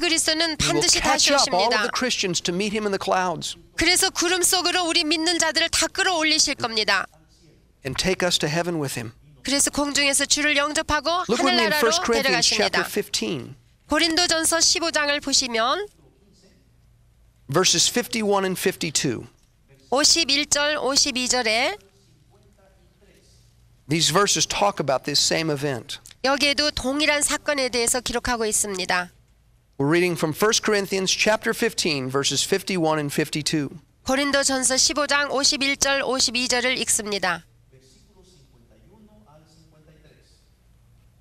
그리스도는 He will 반드시 catch 다시 up all of 오십니다. the Christians to meet him in the clouds 그래서 구름 속으로 우리 믿는 자들을 다 끌어올리실 겁니다. and take us to heaven with him. 그래서 공중에서 주를 영접하고 Look with me in 1 하늘나라로 Corinthians chapter 데려가십니다. 15, 고린도전서 15장을 보시면 verses 51 and 52. 51절 52절에 These verses talk about this same event. 여기에도 동일한 사건에 대해서 기록하고 있습니다. We're reading from 1 Corinthians chapter 15, verses 51 and 52. 고린도전서 15장 51절 52절을 읽습니다.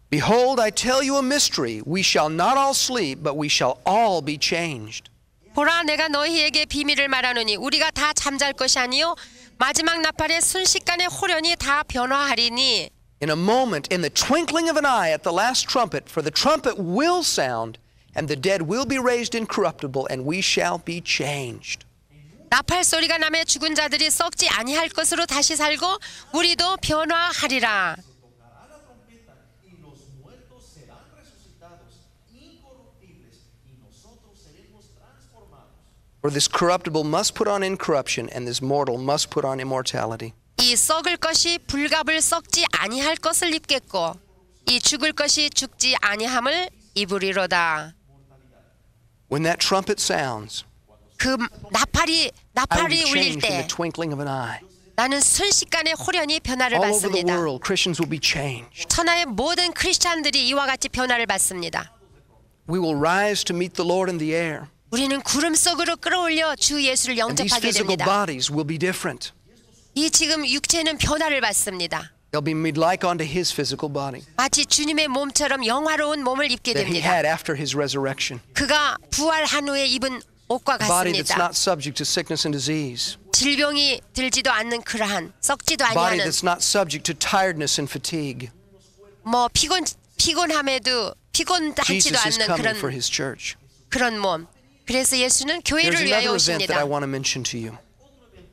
Behold, I tell you a mystery. We shall not all sleep, but we shall all be changed. 보라 내가 너희에게 비밀을 말하노니 우리가 다 잠잘 것이 아니요 마지막 나팔의 순식간에 호련히 다 변화하리니 In a moment, in the twinkling of an eye at the last trumpet, for the trumpet will sound, and the dead will be raised incorruptible, and we shall be changed. 나팔 소리가 나매 죽은 자들이 썩지 아니할 것으로 다시 살고 우리도 변화하리라. For this corruptible must put on incorruption, and this mortal must put on immortality. 이 썩을 것이 불갑을 썩지 아니할 것을 입겠고 이 죽을 것이 죽지 아니함을 입으리로다. When that trumpet sounds, 그 I will 나팔이 be 울릴 changed in 때 the twinkling of an eye. 나는 순식간에 호련히 변화를 All over the 받습니다. world, Christians will be changed. 천하의 모든 크리스찬들이 이와 같이 변화를 받습니다. We will rise to meet the Lord in the air. 우리는 구름 속으로 끌어올려 주 예수를 And these 영접하게 physical 됩니다. bodies will be different. 이 지금 육체는 변화를 받습니다. They'll be made like unto his physical body 마치 주님의 몸처럼 영화로운 몸을 입게 that he 됩니다. had after his resurrection. 그가 부활한 후에 입은 옷과 Body that's 같습니다. not subject to sickness and disease. 질병이 들지도 않는 그러한 썩지도 Body 아니하는 that's not subject to tiredness and fatigue. 뭐 피곤함에도 피곤하지도 Jesus is 않는 coming for 그런 his church. 그런 몸. 그래서 예수는 There's 교회를 위하여 another event that I 오십니다. want to mention to you.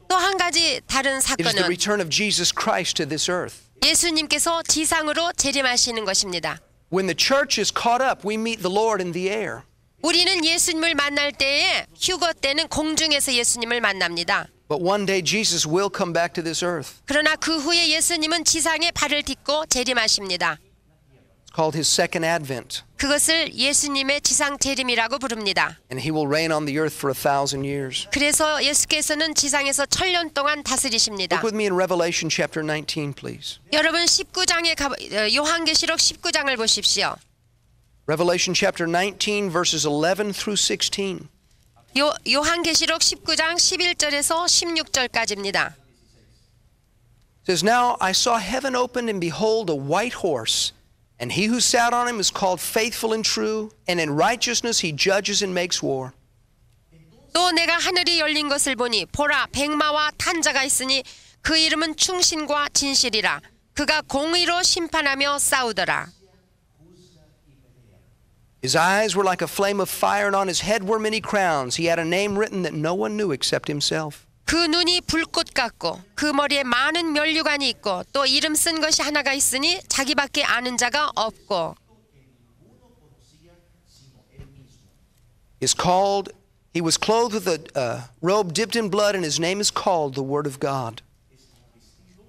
또 한 가지 다른 It is the 사건은 return of Jesus Christ to this earth. 예수님께서 지상으로 재림하시는 것입니다. When the church is caught up, we meet the Lord in the air. 우리는 예수님을 만날 때에 휴거 때는 공중에서 예수님을 만납니다. But one day Jesus will come back to this earth. 그러나 그 후에 예수님은 지상에 발을 딛고 재림하십니다. It's called his second advent. 그것을 예수님의 지상 재림이라고 부릅니다. And he will reign on the earth for 1,000 years. 그래서 예수께서는 지상에서 1000년 동안 다스리십니다. Look with me in Revelation chapter 19, please. 여러분 요한계시록 19장을 보십시오. Revelation chapter 19, verses 11 through 16. 요한계시록 19장 11절에서 16절까지입니다. It says, Now I saw heaven opened, and behold, a white horse. And he who sat on him is called Faithful and True, and in righteousness he judges and makes war. 또 내가 하늘이 열린 것을 보니 보라 백마와 탄 자가 있으니 그 이름은 충신과 진실이라. 그가 공의로 심판하며 싸우더라. His eyes were like a flame of fire, and on his head were many crowns. He had a name written that no one knew except himself. 그 눈이 불꽃 같고 그 머리에 많은 면류관이 있고 또 이름 쓴 것이 하나가 있으니 자기밖에 아는 자가 없고. He was clothed with a robe dipped in blood, and his name is called the Word of God.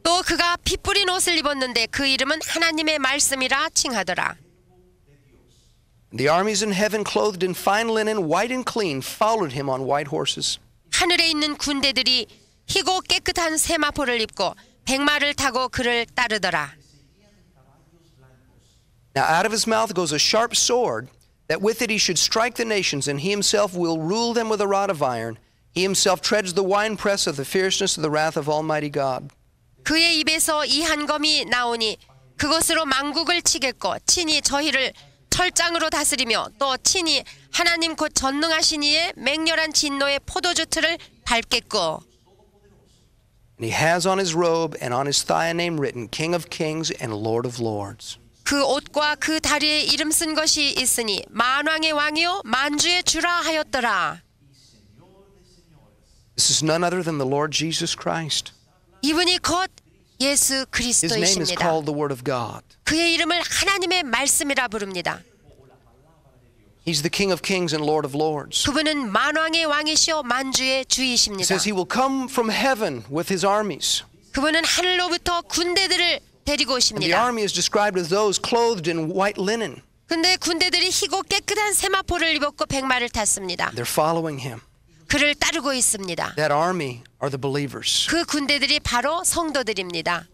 또 그가 피 뿌린 옷을 입었는데 그 이름은 하나님의 말씀이라 칭하더라. The armies in heaven, clothed in fine linen, white and clean, followed him on white horses. 하늘에 있는 군대들이 희고 깨끗한 세마포를 입고 백마를 타고 그를 따르더라. Now out of his mouth goes a sharp sword, that with it he should strike the nations, and he himself will rule them with a rod of iron. He himself treads the winepress of the fierceness of the wrath of Almighty God. 그의 입에서 이 한 검이 나오니 그것으로 만국을 치겠고 친히 저희를 철장으로 다스리며 또 친히 하나님 곧 전능하신 이의 맹렬한 진노의 포도주 틀을 밟겠고. And he has on his robe and on his thigh a name written, King of Kings and Lord of Lords. 그 옷과 그 다리에 이름 쓴 것이 있으니 만왕의 왕이요 만주의 주라 하였더라. This is none other than the Lord Jesus Christ. 이분이 곧 예수 His name is 그리스도이십니다. called the Word of God. 그의 이름을 하나님의 말씀이라 부릅니다. He's the King of Kings and Lord of Lords. 그분은 만왕의 왕이시오 만주의 It 주이십니다. says he will come from heaven with his armies. 그분은 하늘로부터 군대들을 데리고 And the 오십니다. army is described as those clothed in white linen. 근데 군대들이 희고 깨끗한 세마포를 입었고 백마를 탔습니다. They're following him. 그를 따르고 있습니다. That army are the believers 그 군대들이 바로 성도들입니다.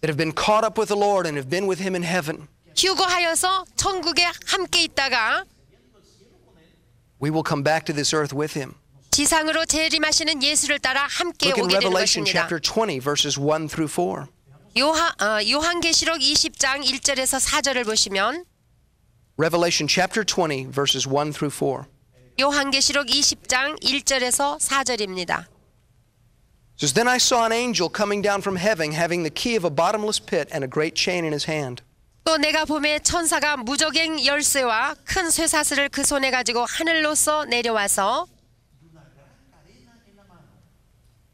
that have been caught up with the Lord and have been with him in heaven. 휴거하여서 천국에 함께 있다가 We will come back to this earth with him. 지상으로 재림하시는 예수를 따라 함께 Look in 오게 되는 Revelation 것입니다. chapter 20, verses 1 through 4. 요한계시록 20장 1절에서 4절을 보시면 Revelation chapter 20, verses 1 through 4. 요한계시록 20장 1절에서 4절입니다. It says, Then I saw an angel coming down from heaven, having the key of a bottomless pit and a great chain in his hand. 또 내가 보매 천사가 무저갱 열쇠와 큰 쇠사슬을 그 손에 가지고 하늘로서 내려와서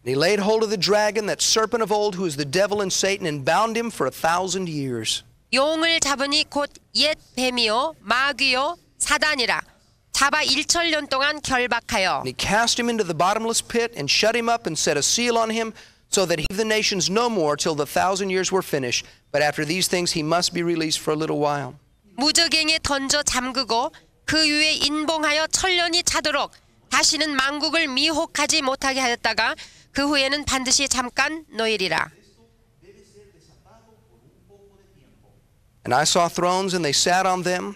And he laid hold of the dragon, that serpent of old, who is the devil and Satan, and bound him for 1,000 years. 용을 잡으니 곧 옛 뱀이요 마귀요 사단이라 잡아 일천년 동안 결박하여 And he cast him into the bottomless pit and shut him up and set a seal on him so that he the nations no more till the 1,000 years were finished. But after these things he must be released for a little while. 무저갱에 던져 잠그고 그 위에 인봉하여 천년이 차도록 다시는 만국을 미혹하지 못하게 하였다가 그 후에는 반드시 잠깐 놓이리라. And I saw thrones and they sat on them,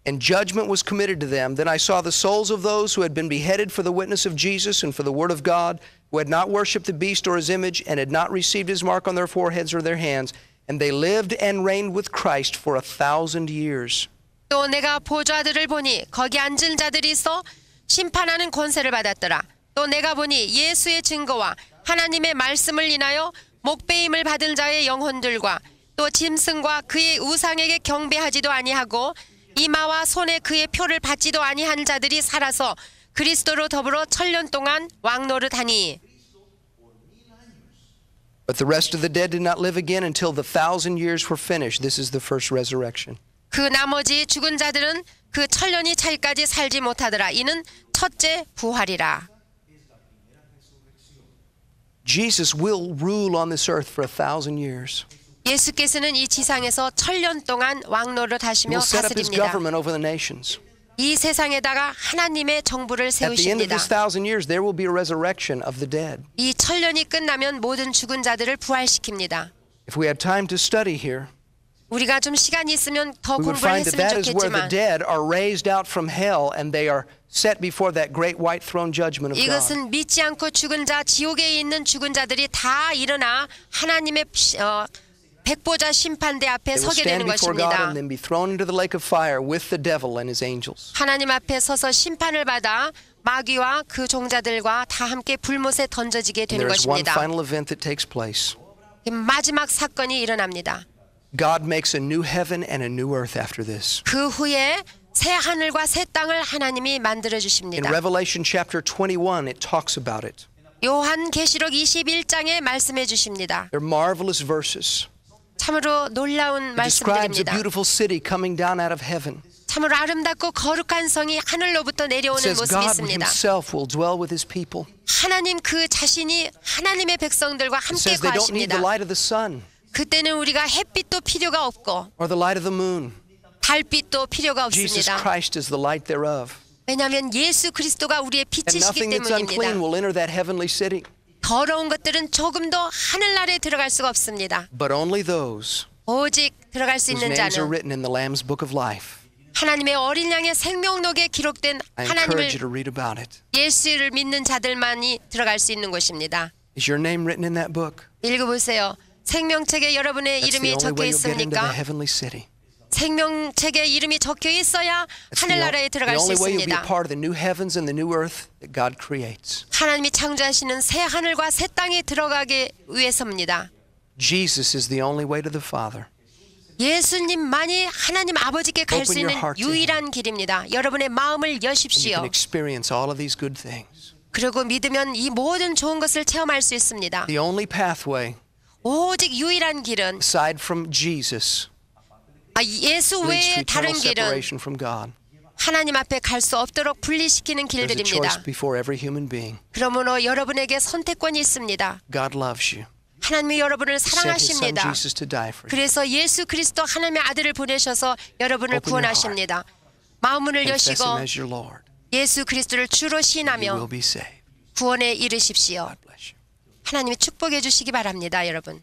and judgment was committed to them. Then I saw the souls of those who had been beheaded for the witness of Jesus and for the word of God, who had not worshipped the beast or his image, and had not received his mark on their foreheads or their hands. And they lived and reigned with Christ for 1,000 years. 또 내가 보좌들을 보니 거기 앉은 자들이 있어 심판하는 권세를 받았더라. 또 내가 보니 예수의 증거와 하나님의 말씀을 인하여 목배임을 받은 자의 영혼들과 또 짐승과 그의 우상에게 경배하지도 아니하고 이마와 손에 그의 표를 받지도 아니한 자들이 살아서 그리스도로 더불어 천년 동안 왕노릇하니. But the rest of the dead did not live again until the 1,000 years were finished. This is the first resurrection. 그 나머지 죽은 자들은 그 천년이 차기까지 살지 못하더라. 이는 첫째 부활이라. Jesus will rule on this earth for 1,000 years. 예수께서는 이 지상에서 천년 동안 왕노릇 He 하시며 will set up his 다스립니다. government over the nations. 이 세상에다가 하나님의 정부를 At the end of 세우십니다. this 1,000 years, there will be a resurrection of the dead. 이 천년이 끝나면 모든 죽은 자들을 부활시킵니다. If we had time to study here, 우리가 좀 시간이 있으면 더 we would 공부를 find that 했으면 that is where the 좋겠지만 dead are raised out from hell and they are set before that great white throne judgment of God. 이것은 믿지 않고 죽은 자, 지옥에 있는 죽은 자들이 다 일어나 하나님의 백보자 심판대 앞에 They will 서게 되는 stand before God 것입니다. and then be thrown into the lake of fire with the devil and his angels. 하나님 앞에 서서 심판을 받아 마귀와 그 종자들과 다 함께 불못에 던져지게 And 되는 there is one 것입니다. final event that takes place. 마지막 사건이 일어납니다. God makes a new heaven and a new earth after this. 그 후에 새 하늘과 새 땅을 하나님이 만들어 In 주십니다. Revelation chapter 21, it talks about it. 요한계시록 21장에 말씀해 주십니다. They're marvelous verses. 참으로 놀라운 It describes a 말씀들입니다. beautiful city coming down out of heaven. 참으로 아름답고 거룩한 성이 하늘로부터 It 내려오는 says 모습이 God 있습니다. himself will dwell with his people. 하나님 그 자신이 하나님의 백성들과 It 함께 says they don't need the 거하십니다. light of the sun 그때는 우리가 햇빛도 필요가 없고 or the light of the moon. 달빛도 필요가 Jesus 없습니다. Christ is the light thereof. 왜냐하면 예수 그리스도가 우리의 And 빛이시기 nothing that's unclean 때문입니다. will enter that heavenly city. 더러운 것들은 조금도 하늘나라에 들어갈 수가 없습니다. But only those 오직 들어갈 수 whose 있는 names are 자는 written in the Lamb's book of life. 하나님의 어린 양의 생명록에 기록된 I encourage you 하나님을 to read about it. 예수를 믿는 자들만이 들어갈 수 있는 곳입니다. Is your name written in that book? 읽어보세요. 생명책에 여러분의 That's the 이름이 only 적혀 way you'll get into the 있습니까? heavenly city. 생명책에 이름이 적혀 있어야 That's 하늘나라에 the 들어갈 수 only way you'll be a 있습니다. part of the new heavens and the new earth that God creates. 하나님이 창조하시는 새 하늘과 새 땅에 들어가기 위해서입니다. Jesus is the only way to the Father. 예수님만이 하나님 아버지께 갈 수 Open your 있는 heart to 유일한 길입니다. 여러분의 마음을 And you 여십시오. can experience all of these good things. 그리고 믿으면 이 모든 좋은 것을 체험할 수 있습니다. The only pathway 오직 유일한 길은 aside from Jesus 예수 leads to 외의 다른 eternal 길은 separation from God. 하나님 앞에 갈 수 없도록 분리시키는 There's a choice 길들입니다. before every human being. 그러므로 여러분에게 선택권이 있습니다. God loves you. 하나님이 여러분을 He sent His Son 사랑하십니다. Jesus to die for you. 그래서 예수 그리스도 하나님의 아들을 보내셔서 여러분을 Open your 구원하십니다. 마음문을 Confess 여시고 Him as your Lord. 예수 그리스도를 주로 You will 시인하며 be saved. 구원에 이르십시오. God bless you. 하나님이 축복해 주시기 바랍니다, 여러분.